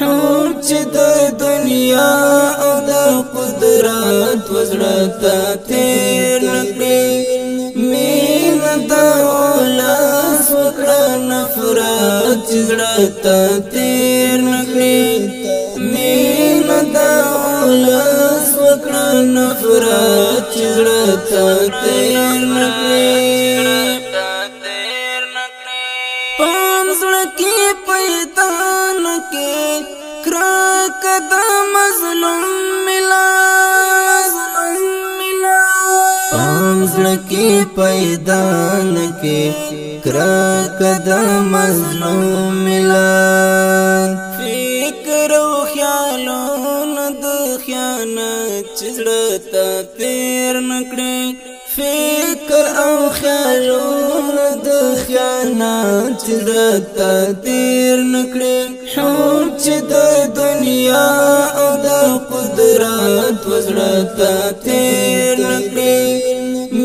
حور چې د دنیا او د قدرت وزړه ته تیر نکړي مینه د اولاس وکړه نفرت چې زړه ته تیر نکړي مینه د اولاس وکړه نفرت چې زړه ته تیر نکړي پام زړه کې پیدا نکې کرک د مظلوم ملا پام زړه کې پیدا نکې کرک د مظلوم ملا فکر او خیالونه د خیانت چې زړه ته تیر نکړي فکر او خیالونه د خیانت چې زړه ته تیر نکړي حور چې د دنیا او د قدرت وزړه ته تیر نکړي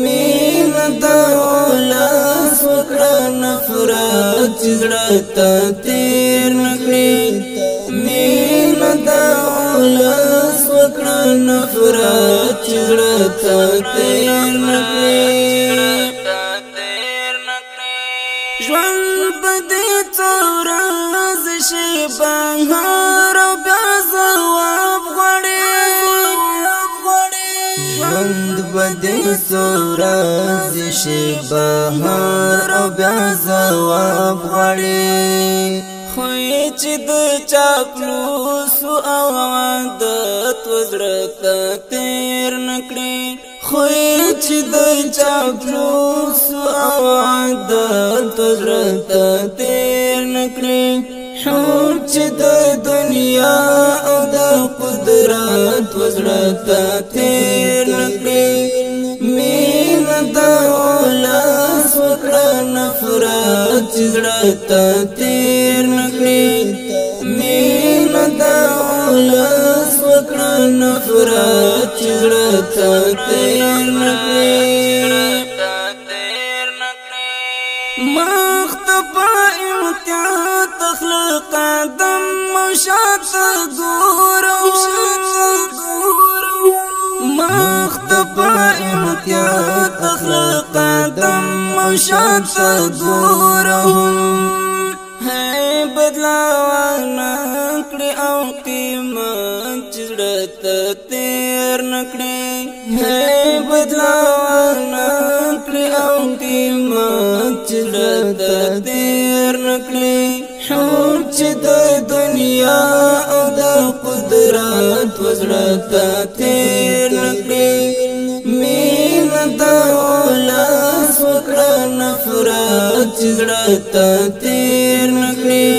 مینه د اولاس وکړه نفرت چې زړه ته تیر نکړي مینه د اولاس وکړه نفرت چې زړه ته تیر نکړي ژوند به دې څو ورځې شي بهار او بیا ځواب غواړي ژوند به دې څو ورځې شي بهار او بیا ځواب غواړي خو چې د چاپلوسو او عادت وزړه ته تیر نکړي خو چې د چاپلوسو او عادت وزړه ته تیر نکړي حور چې د دنیا او د قدرت وزړه ته تیر نکړي مینه د اولاس وکړه نفرت چې زړه ته تیر نکړي مینه د اولاس وکړه نفرت چې زړه ته تیر نکړي مخت په امتیاز تخلق آدم او شاته ګورو مخت په امتیاز تخلق آدم او شاته ګورو بدلاوانه کړي او قیمت چې زړه ته تیر نکړي بدلاوانه کړي او قیمت چې زړه ته تیر نکړي حور چې د دنیا او د قدرت وزړه ته تیر نکړي مینه د اولاس وکړه نفرت چې زړه ته تیر نکړي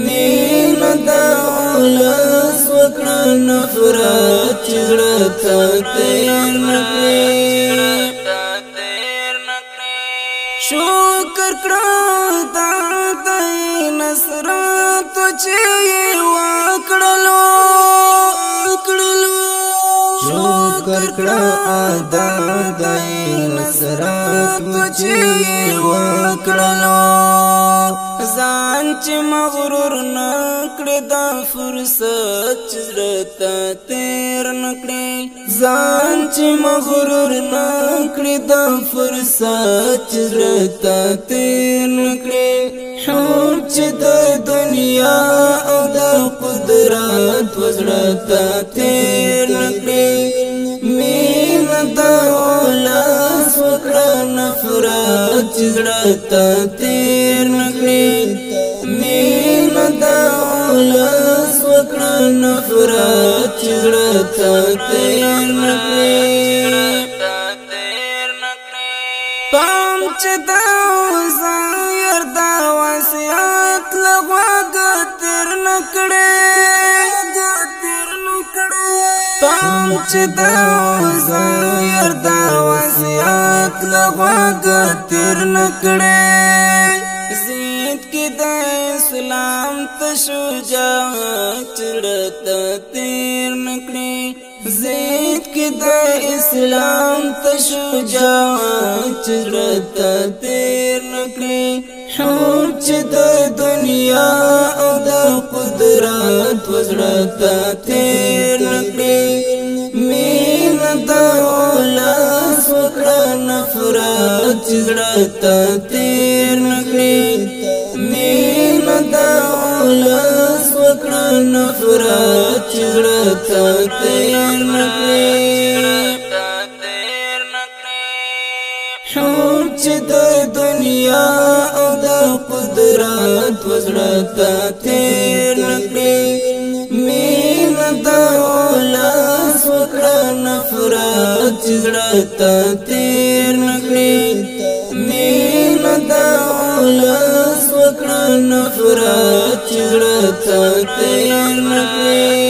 مینه د اولاس وکړه نفرت چې زړه ته تیر نکړي شکر کړه تا د نصرت چې وکړلو شکر کړه ادا د نصرت چې وکړلو ځان چې مغرور نکړې دا فرصت چې زړه ته تیر نکړې ځان چې مغرور نکړې دا فرصت چې زړه ته تیر نکړې حور چې د دنیا او د قدرت وزړه ته تیر نکړې مینه د اولاس وکړه نفرت چې زړه ته تیر نکړي مینه د اولاس وکړه نفرت چې زړه ته تیر نکړي پام چې د زایر د وصیت لغوږ تیر نکړي پام چې د زایر د وصیت لغوږ تیر نکړي زید کې د اسلام ته شجاعت زړه ته تیر نکړي زید کې د اسلام ته شجاعت زړه ته تیر نکړي حور چې د دنیا او د قدرت وزړه ته تیر نکړي مینه د اولاس وکړه نفرت چې زړه ته تیر نکړي مینه د اولاس وکړه نفرت چې زړه ته تیر نکړي حور چې د دنیا او د قدرت وزړه ته تیر نکړي مینه د اولاس وکړه نفرت چې زړه ته تیر نکړي مینه د اولاس وکړه نفرت چې زړه ته تیر نکړي